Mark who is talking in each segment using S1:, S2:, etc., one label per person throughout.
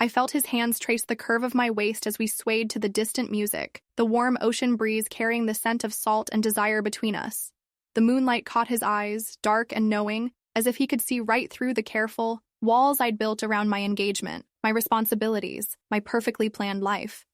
S1: I felt his hands trace the curve of my waist as we swayed to the distant music, the warm ocean breeze carrying the scent of salt and desire between us. The moonlight caught his eyes, dark and knowing, as if he could see right through the careful walls I'd built around my engagement, my responsibilities, my perfectly planned life.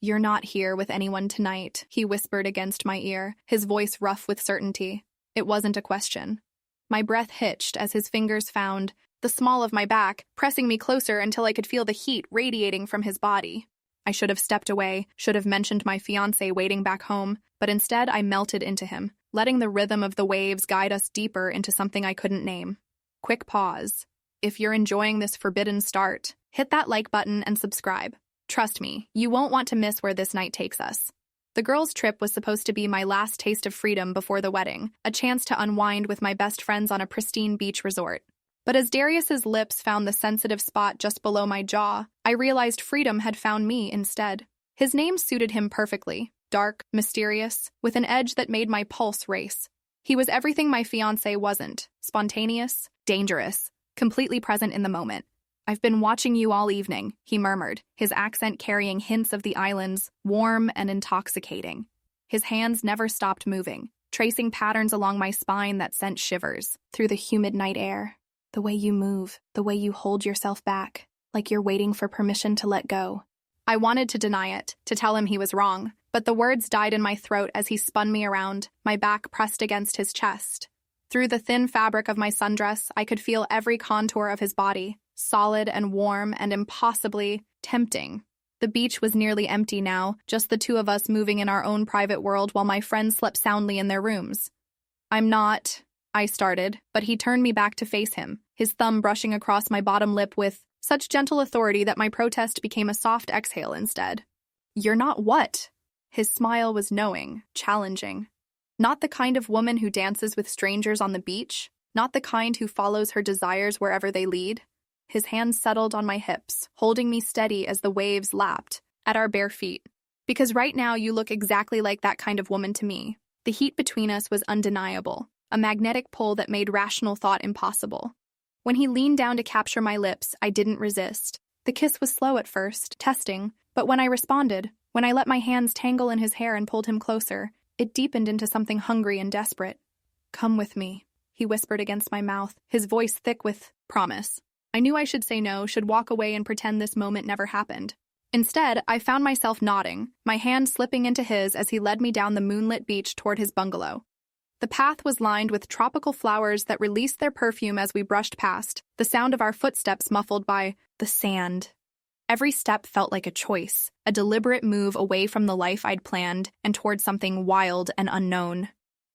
S1: "You're not here with anyone tonight," he whispered against my ear, his voice rough with certainty. It wasn't a question. My breath hitched as his fingers found the small of my back, pressing me closer until I could feel the heat radiating from his body. I should have stepped away, should have mentioned my fiancé waiting back home, but instead I melted into him, letting the rhythm of the waves guide us deeper into something I couldn't name. Quick pause. If you're enjoying this forbidden start, hit that like button and subscribe. Trust me, you won't want to miss where this night takes us. The girls' trip was supposed to be my last taste of freedom before the wedding, a chance to unwind with my best friends on a pristine beach resort. But as Darius's lips found the sensitive spot just below my jaw, I realized freedom had found me instead. His name suited him perfectly, dark, mysterious, with an edge that made my pulse race. He was everything my fiancé wasn't: spontaneous, dangerous, completely present in the moment. "I've been watching you all evening," he murmured, his accent carrying hints of the islands, warm and intoxicating. His hands never stopped moving, tracing patterns along my spine that sent shivers through the humid night air. "The way you move, the way you hold yourself back, like you're waiting for permission to let go." I wanted to deny it, to tell him he was wrong, but the words died in my throat as he spun me around, my back pressed against his chest. Through the thin fabric of my sundress, I could feel every contour of his body, solid and warm and impossibly tempting. The beach was nearly empty now, just the two of us moving in our own private world while my friends slept soundly in their rooms. "I'm not," I started, but he turned me back to face him, his thumb brushing across my bottom lip with such gentle authority that my protest became a soft exhale instead. "You're not what?" His smile was knowing, challenging. "Not the kind of woman who dances with strangers on the beach? Not the kind who follows her desires wherever they lead?" His hands settled on my hips, holding me steady as the waves lapped at our bare feet. "Because right now you look exactly like that kind of woman to me." The heat between us was undeniable, a magnetic pull that made rational thought impossible. When he leaned down to capture my lips, I didn't resist. The kiss was slow at first, testing, but when I responded, when I let my hands tangle in his hair and pulled him closer, it deepened into something hungry and desperate. "Come with me," he whispered against my mouth, his voice thick with promise. I knew I should say no, should walk away and pretend this moment never happened. Instead, I found myself nodding, my hand slipping into his as he led me down the moonlit beach toward his bungalow. The path was lined with tropical flowers that released their perfume as we brushed past, the sound of our footsteps muffled by the sand. Every step felt like a choice, a deliberate move away from the life I'd planned and toward something wild and unknown.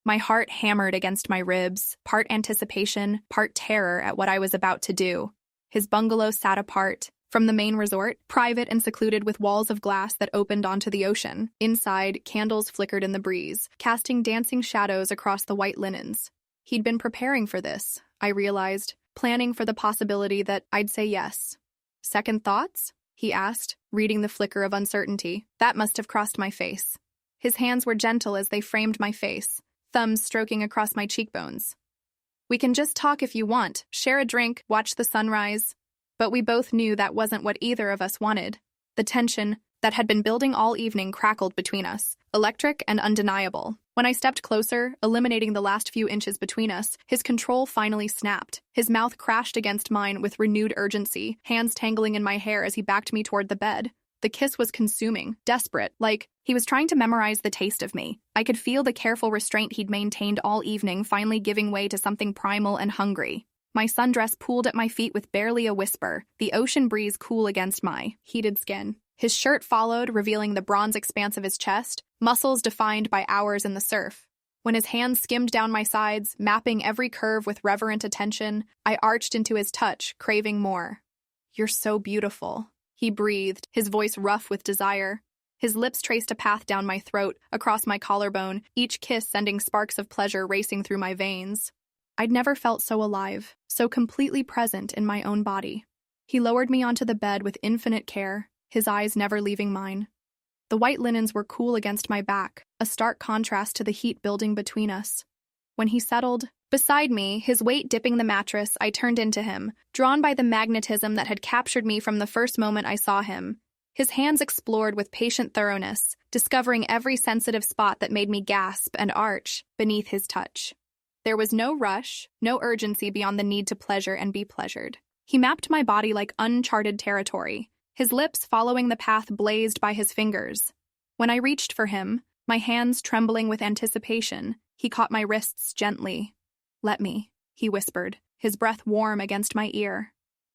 S1: My heart hammered against my ribs, part anticipation, part terror at what I was about to do. His bungalow sat apart from the main resort, private and secluded with walls of glass that opened onto the ocean. Inside, candles flickered in the breeze, casting dancing shadows across the white linens. He'd been preparing for this, I realized, planning for the possibility that I'd say yes. "Second thoughts?" he asked, reading the flicker of uncertainty. That must have crossed my face. His hands were gentle as they framed my face, thumbs stroking across my cheekbones. "We can just talk if you want, share a drink, watch the sunrise." But we both knew that wasn't what either of us wanted. The tension that had been building all evening crackled between us, electric and undeniable. When I stepped closer, eliminating the last few inches between us, his control finally snapped. His mouth crashed against mine with renewed urgency, hands tangling in my hair as he backed me toward the bed. The kiss was consuming, desperate, like he was trying to memorize the taste of me. I could feel the careful restraint he'd maintained all evening finally giving way to something primal and hungry. My sundress pooled at my feet with barely a whisper, the ocean breeze cool against my heated skin. His shirt followed, revealing the bronze expanse of his chest, muscles defined by hours in the surf. When his hands skimmed down my sides, mapping every curve with reverent attention, I arched into his touch, craving more. "You're so beautiful," he breathed, his voice rough with desire. His lips traced a path down my throat, across my collarbone, each kiss sending sparks of pleasure racing through my veins. I'd never felt so alive, so completely present in my own body. He lowered me onto the bed with infinite care, his eyes never leaving mine. The white linens were cool against my back, a stark contrast to the heat building between us. When he settled, Beside me, his weight dipping the mattress, I turned into him, drawn by the magnetism that had captured me from the first moment I saw him. His hands explored with patient thoroughness, discovering every sensitive spot that made me gasp and arch beneath his touch. There was no rush, no urgency beyond the need to pleasure and be pleasured. He mapped my body like uncharted territory, his lips following the path blazed by his fingers. When I reached for him, my hands trembling with anticipation, he caught my wrists gently. "Let me," he whispered, his breath warm against my ear.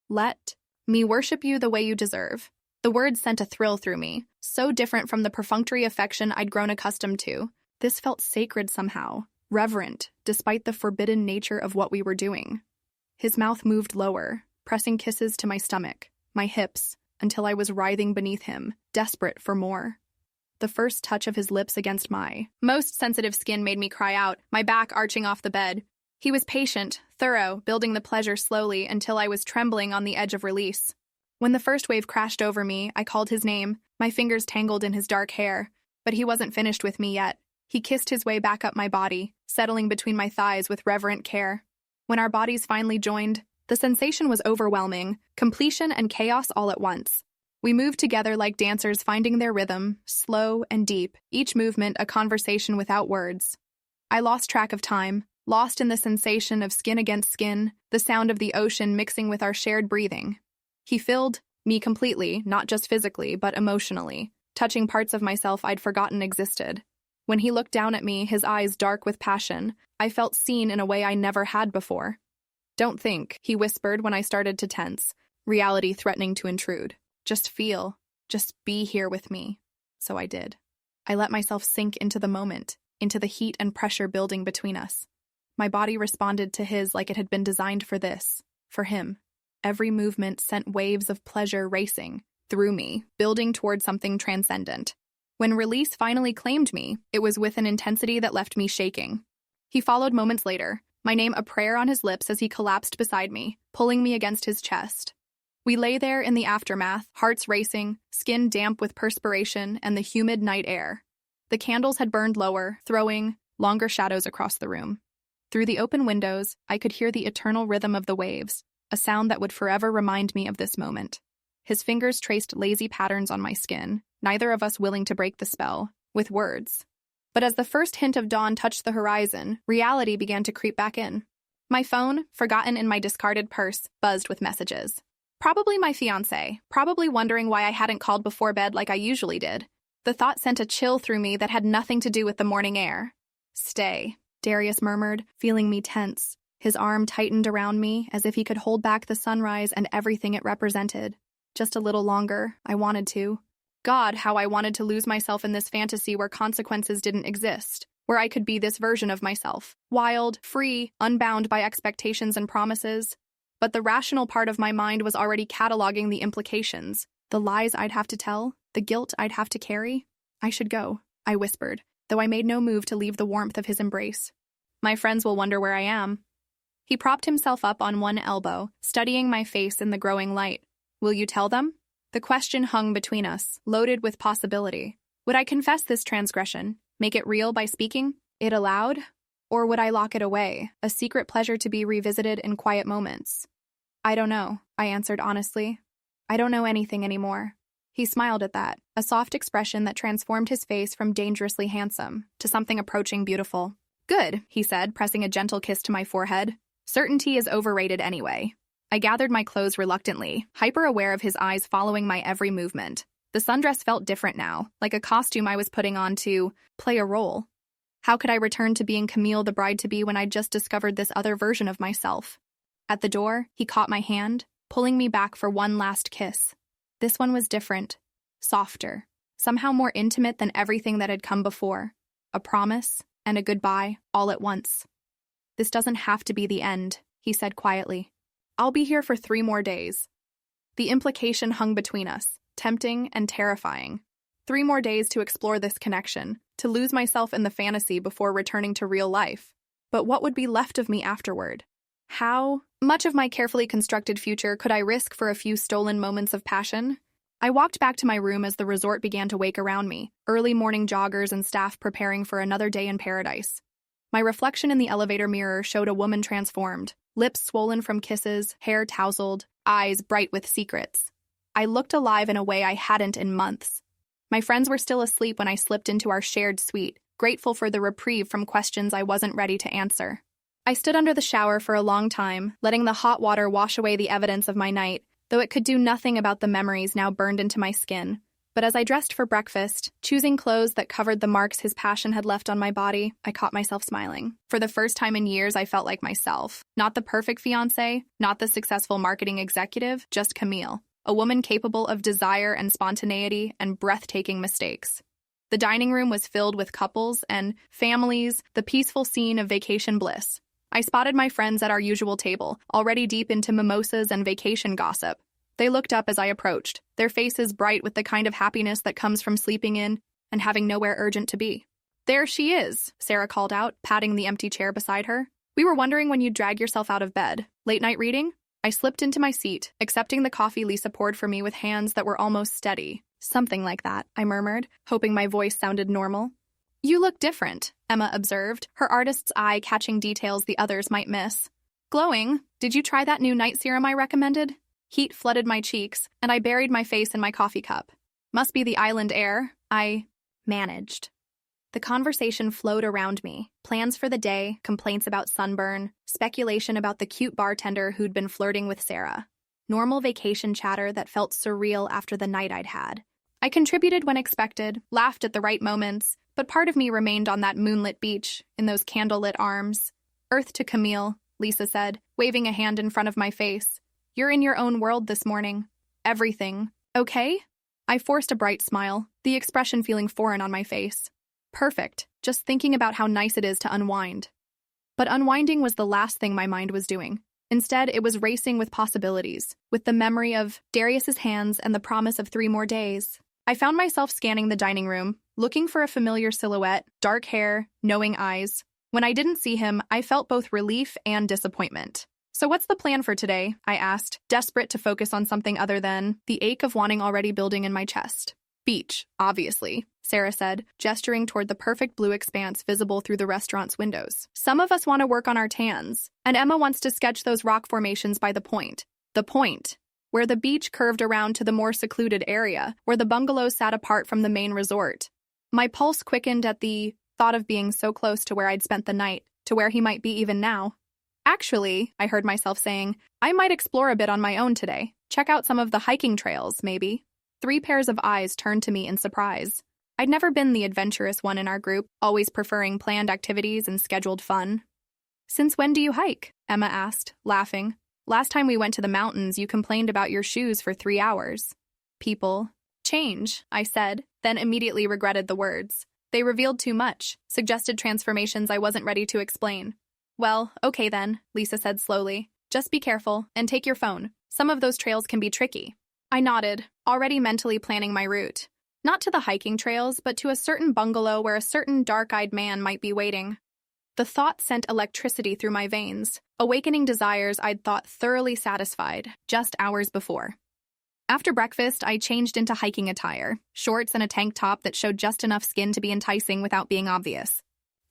S1: "Let me worship you the way you deserve." The words sent a thrill through me, so different from the perfunctory affection I'd grown accustomed to. This felt sacred somehow, reverent, despite the forbidden nature of what we were doing. His mouth moved lower, pressing kisses to my stomach, my hips, until I was writhing beneath him, desperate for more. The first touch of his lips against my most sensitive skin made me cry out, my back arching off the bed. He was patient, thorough, building the pleasure slowly until I was trembling on the edge of release. When the first wave crashed over me, I called his name, my fingers tangled in his dark hair. But he wasn't finished with me yet. He kissed his way back up my body, settling between my thighs with reverent care. When our bodies finally joined, the sensation was overwhelming, completion and chaos all at once. We moved together like dancers finding their rhythm, slow and deep, each movement a conversation without words. I lost track of time, lost in the sensation of skin against skin, the sound of the ocean mixing with our shared breathing. He filled me completely, not just physically, but emotionally, touching parts of myself I'd forgotten existed. When he looked down at me, his eyes dark with passion, I felt seen in a way I never had before. "Don't think," he whispered when I started to tense, reality threatening to intrude. "Just feel, just be here with me." So I did. I let myself sink into the moment, into the heat and pressure building between us. My body responded to his like it had been designed for this, for him. Every movement sent waves of pleasure racing through me, building toward something transcendent. When release finally claimed me, it was with an intensity that left me shaking. He followed moments later, my name a prayer on his lips as he collapsed beside me, pulling me against his chest. We lay there in the aftermath, hearts racing, skin damp with perspiration and the humid night air. The candles had burned lower, throwing longer shadows across the room. Through the open windows, I could hear the eternal rhythm of the waves, a sound that would forever remind me of this moment. His fingers traced lazy patterns on my skin, neither of us willing to break the spell, with words. But as the first hint of dawn touched the horizon, reality began to creep back in. My phone, forgotten in my discarded purse, buzzed with messages. Probably my fiancé, probably wondering why I hadn't called before bed like I usually did. The thought sent a chill through me that had nothing to do with the morning air. "Stay," Darius murmured, feeling me tense. His arm tightened around me as if he could hold back the sunrise and everything it represented. Just a little longer, I wanted to. God, how I wanted to lose myself in this fantasy where consequences didn't exist, where I could be this version of myself, wild, free, unbound by expectations and promises. But the rational part of my mind was already cataloging the implications, the lies I'd have to tell, the guilt I'd have to carry. "I should go," I whispered, though I made no move to leave the warmth of his embrace. "My friends will wonder where I am." He propped himself up on one elbow, studying my face in the growing light. "Will you tell them?" The question hung between us, loaded with possibility. Would I confess this transgression, make it real by speaking it aloud? Or would I lock it away, a secret pleasure to be revisited in quiet moments? "I don't know," I answered honestly. "I don't know anything anymore." He smiled at that, a soft expression that transformed his face from dangerously handsome to something approaching beautiful. "Good," he said, pressing a gentle kiss to my forehead. "Certainty is overrated anyway." I gathered my clothes reluctantly, hyper-aware of his eyes following my every movement. The sundress felt different now, like a costume I was putting on to play a role. How could I return to being Camille the bride-to-be when I'd just discovered this other version of myself? At the door, he caught my hand, pulling me back for one last kiss. This one was different, softer, somehow more intimate than everything that had come before. A promise and a goodbye all at once. "This doesn't have to be the end," he said quietly. "I'll be here for 3 more days." The implication hung between us, tempting and terrifying. 3 more days to explore this connection, to lose myself in the fantasy before returning to real life. But what would be left of me afterward? How much of my carefully constructed future could I risk for a few stolen moments of passion? I walked back to my room as the resort began to wake around me, early morning joggers and staff preparing for another day in paradise. My reflection in the elevator mirror showed a woman transformed, lips swollen from kisses, hair tousled, eyes bright with secrets. I looked alive in a way I hadn't in months. My friends were still asleep when I slipped into our shared suite, grateful for the reprieve from questions I wasn't ready to answer. I stood under the shower for a long time, letting the hot water wash away the evidence of my night, though it could do nothing about the memories now burned into my skin. But as I dressed for breakfast, choosing clothes that covered the marks his passion had left on my body, I caught myself smiling. For the first time in years, I felt like myself. Not the perfect fiancé, not the successful marketing executive, just Camille, a woman capable of desire and spontaneity and breathtaking mistakes. The dining room was filled with couples and families, the peaceful scene of vacation bliss. I spotted my friends at our usual table, already deep into mimosas and vacation gossip. They looked up as I approached, their faces bright with the kind of happiness that comes from sleeping in and having nowhere urgent to be. "There she is," Sarah called out, patting the empty chair beside her. "We were wondering when you'd drag yourself out of bed. Late night reading?" I slipped into my seat, accepting the coffee Lisa poured for me with hands that were almost steady. "Something like that," I murmured, hoping my voice sounded normal. "You look different," Emma observed, her artist's eye catching details the others might miss. "Glowing. Did you try that new night serum I recommended?" Heat flooded my cheeks, and I buried my face in my coffee cup. "Must be the island air," I managed. The conversation flowed around me. Plans for the day, complaints about sunburn, speculation about the cute bartender who'd been flirting with Sarah. Normal vacation chatter that felt surreal after the night I'd had. I contributed when expected, laughed at the right moments, but part of me remained on that moonlit beach, in those candlelit arms. "Earth to Camille," Lisa said, waving a hand in front of my face. "You're in your own world this morning. Everything. Okay?" I forced a bright smile, the expression feeling foreign on my face. Perfect, just thinking about how nice it is to unwind. But unwinding was the last thing my mind was doing. Instead, it was racing with possibilities, with the memory of Darius's hands and the promise of 3 more days. I found myself scanning the dining room, looking for a familiar silhouette, dark hair, knowing eyes. When I didn't see him, I felt both relief and disappointment. "So what's the plan for today?" I asked, desperate to focus on something other than the ache of wanting already building in my chest. "Beach, obviously," Sarah said, gesturing toward the perfect blue expanse visible through the restaurant's windows. "Some of us want to work on our tans, and Emma wants to sketch those rock formations by the point." The point, where the beach curved around to the more secluded area, where the bungalows sat apart from the main resort. My pulse quickened at the thought of being so close to where I'd spent the night, to where he might be even now. "Actually," I heard myself saying, "I might explore a bit on my own today. Check out some of the hiking trails, maybe." 3 pairs of eyes turned to me in surprise. I'd never been the adventurous one in our group, always preferring planned activities and scheduled fun. "Since when do you hike?" Emma asked, laughing. "Last time we went to the mountains, you complained about your shoes for 3 hours." "People change," I said, then immediately regretted the words. They revealed too much, suggested transformations I wasn't ready to explain. "Well, okay then," Lisa said slowly. "Just be careful, and take your phone. Some of those trails can be tricky." I nodded, already mentally planning my route. Not to the hiking trails, but to a certain bungalow where a certain dark-eyed man might be waiting. The thought sent electricity through my veins, awakening desires I'd thought thoroughly satisfied just hours before. After breakfast, I changed into hiking attire, shorts and a tank top that showed just enough skin to be enticing without being obvious.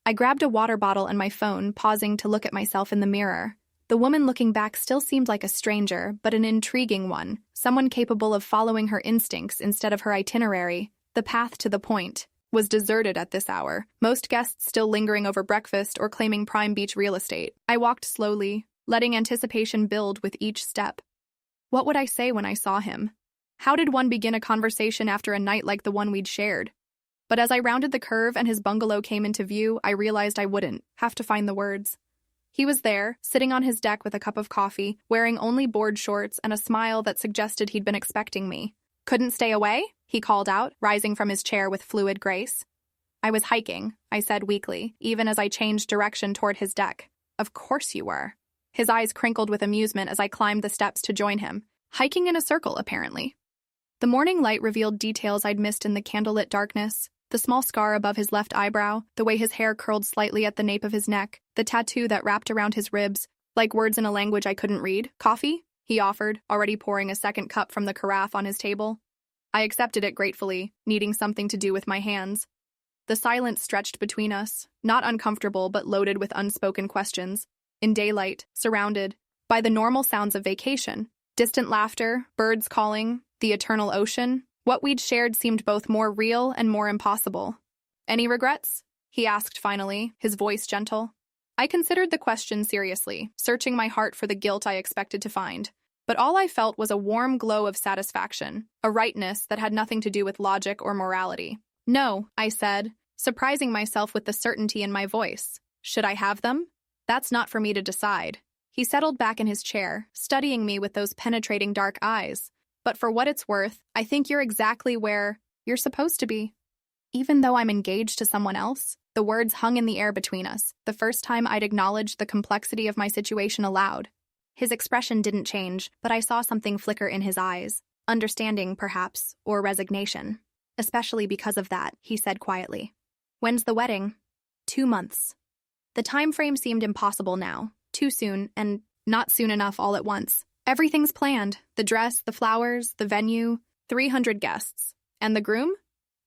S1: I grabbed a water bottle and my phone, pausing to look at myself in the mirror. The woman looking back still seemed like a stranger, but an intriguing one, someone capable of following her instincts instead of her itinerary. The path to the point was deserted at this hour, most guests still lingering over breakfast or claiming prime beach real estate. I walked slowly, letting anticipation build with each step. What would I say when I saw him? How did one begin a conversation after a night like the one we'd shared? But as I rounded the curve and his bungalow came into view, I realized I wouldn't have to find the words. He was there, sitting on his deck with a cup of coffee, wearing only board shorts and a smile that suggested he'd been expecting me. "Couldn't stay away?" he called out, rising from his chair with fluid grace. "I was hiking," I said weakly, even as I changed direction toward his deck. "Of course you were." His eyes crinkled with amusement as I climbed the steps to join him. Hiking in a circle, apparently. The morning light revealed details I'd missed in the candlelit darkness. The small scar above his left eyebrow, the way his hair curled slightly at the nape of his neck, the tattoo that wrapped around his ribs, like words in a language I couldn't read. "Coffee?" he offered, already pouring a second cup from the carafe on his table. I accepted it gratefully, needing something to do with my hands. The silence stretched between us, not uncomfortable but loaded with unspoken questions. In daylight, surrounded by the normal sounds of vacation, distant laughter, birds calling, the eternal ocean, what we'd shared seemed both more real and more impossible. "Any regrets?" he asked finally, his voice gentle. I considered the question seriously, searching my heart for the guilt I expected to find. But all I felt was a warm glow of satisfaction, a rightness that had nothing to do with logic or morality. "No," I said, surprising myself with the certainty in my voice. "Should I have them? That's not for me to decide." He settled back in his chair, studying me with those penetrating dark eyes. "But for what it's worth, I think you're exactly where you're supposed to be." Even though I'm engaged to someone else, the words hung in the air between us, the first time I'd acknowledged the complexity of my situation aloud. His expression didn't change, but I saw something flicker in his eyes. Understanding, perhaps, or resignation. "Especially because of that," he said quietly. "When's the wedding?" 2 months. The time frame seemed impossible now. Too soon, and not soon enough all at once. Everything's planned. The dress, the flowers, the venue, 300 guests. And the groom?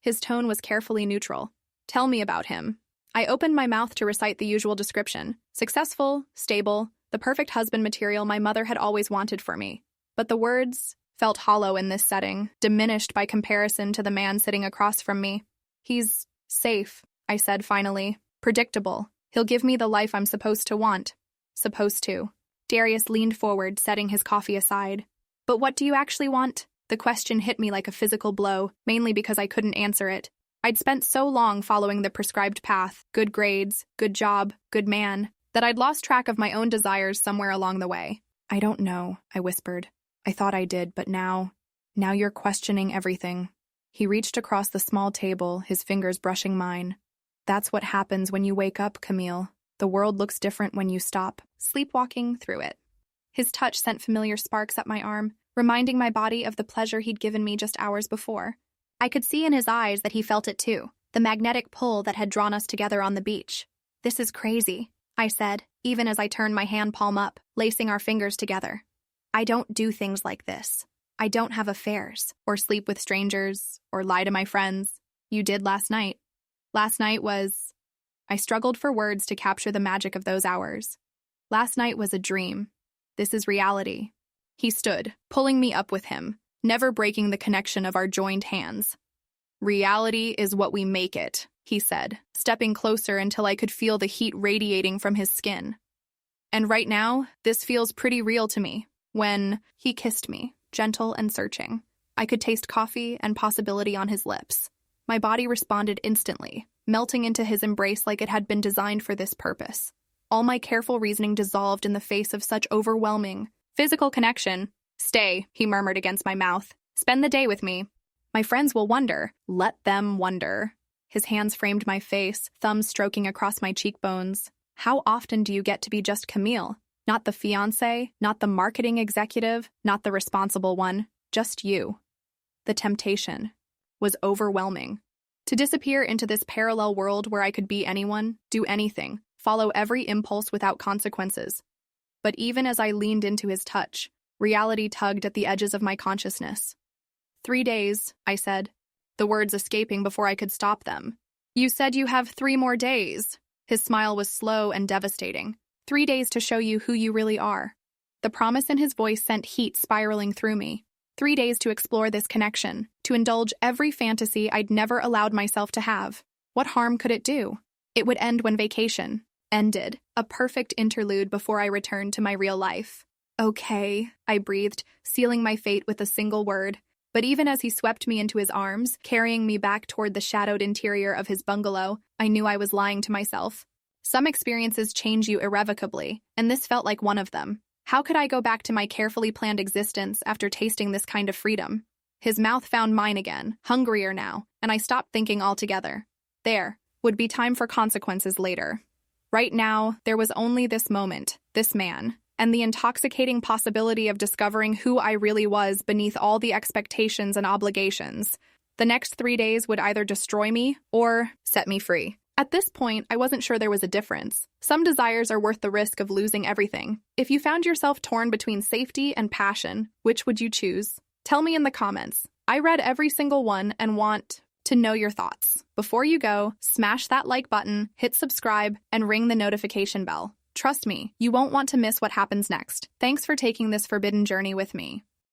S1: His tone was carefully neutral. "Tell me about him." I opened my mouth to recite the usual description. Successful, stable, the perfect husband material my mother had always wanted for me. But the words felt hollow in this setting, diminished by comparison to the man sitting across from me. "He's safe," I said finally. "Predictable. He'll give me the life I'm supposed to want." "Supposed to." Darius leaned forward, setting his coffee aside. "But what do you actually want?" The question hit me like a physical blow, mainly because I couldn't answer it. I'd spent so long following the prescribed path, good grades, good job, good man, that I'd lost track of my own desires somewhere along the way. "I don't know," I whispered. "I thought I did, but now you're questioning everything." He reached across the small table, his fingers brushing mine. "That's what happens when you wake up, Camille. The world looks different when you stop sleepwalking through it." His touch sent familiar sparks up my arm, reminding my body of the pleasure he'd given me just hours before. I could see in his eyes that he felt it too, the magnetic pull that had drawn us together on the beach. "This is crazy," I said, even as I turned my hand palm up, lacing our fingers together. "I don't do things like this. I don't have affairs, or sleep with strangers, or lie to my friends. You did last night." Last night was... I struggled for words to capture the magic of those hours. Last night was a dream. This is reality. He stood, pulling me up with him, never breaking the connection of our joined hands. "Reality is what we make it," he said, stepping closer until I could feel the heat radiating from his skin. "And right now, this feels pretty real to me." When he kissed me, gentle and searching, I could taste coffee and possibility on his lips. My body responded instantly, melting into his embrace like it had been designed for this purpose. All my careful reasoning dissolved in the face of such overwhelming physical connection. "Stay," he murmured against my mouth. "Spend the day with me. My friends will wonder. Let them wonder." His hands framed my face, thumbs stroking across my cheekbones. "How often do you get to be just Camille? Not the fiancé, not the marketing executive, not the responsible one, just you." The temptation was overwhelming. To disappear into this parallel world where I could be anyone, do anything, follow every impulse without consequences. But even as I leaned into his touch, reality tugged at the edges of my consciousness. 3 days, I said, the words escaping before I could stop them. "You said you have 3 more days." His smile was slow and devastating. 3 days to show you who you really are." The promise in his voice sent heat spiraling through me. 3 days to explore this connection, to indulge every fantasy I'd never allowed myself to have. What harm could it do? It would end when vacation ended, a perfect interlude before I returned to my real life. "Okay," I breathed, sealing my fate with a single word. But even as he swept me into his arms, carrying me back toward the shadowed interior of his bungalow, I knew I was lying to myself. Some experiences change you irrevocably, and this felt like one of them. How could I go back to my carefully planned existence after tasting this kind of freedom? His mouth found mine again, hungrier now, and I stopped thinking altogether. There would be time for consequences later. Right now, there was only this moment, this man, and the intoxicating possibility of discovering who I really was beneath all the expectations and obligations. The next 3 days would either destroy me or set me free. At this point, I wasn't sure there was a difference. Some desires are worth the risk of losing everything. If you found yourself torn between safety and passion, which would you choose? Tell me in the comments. I read every single one and want to know your thoughts. Before you go, smash that like button, hit subscribe, and ring the notification bell. Trust me, you won't want to miss what happens next. Thanks for taking this forbidden journey with me.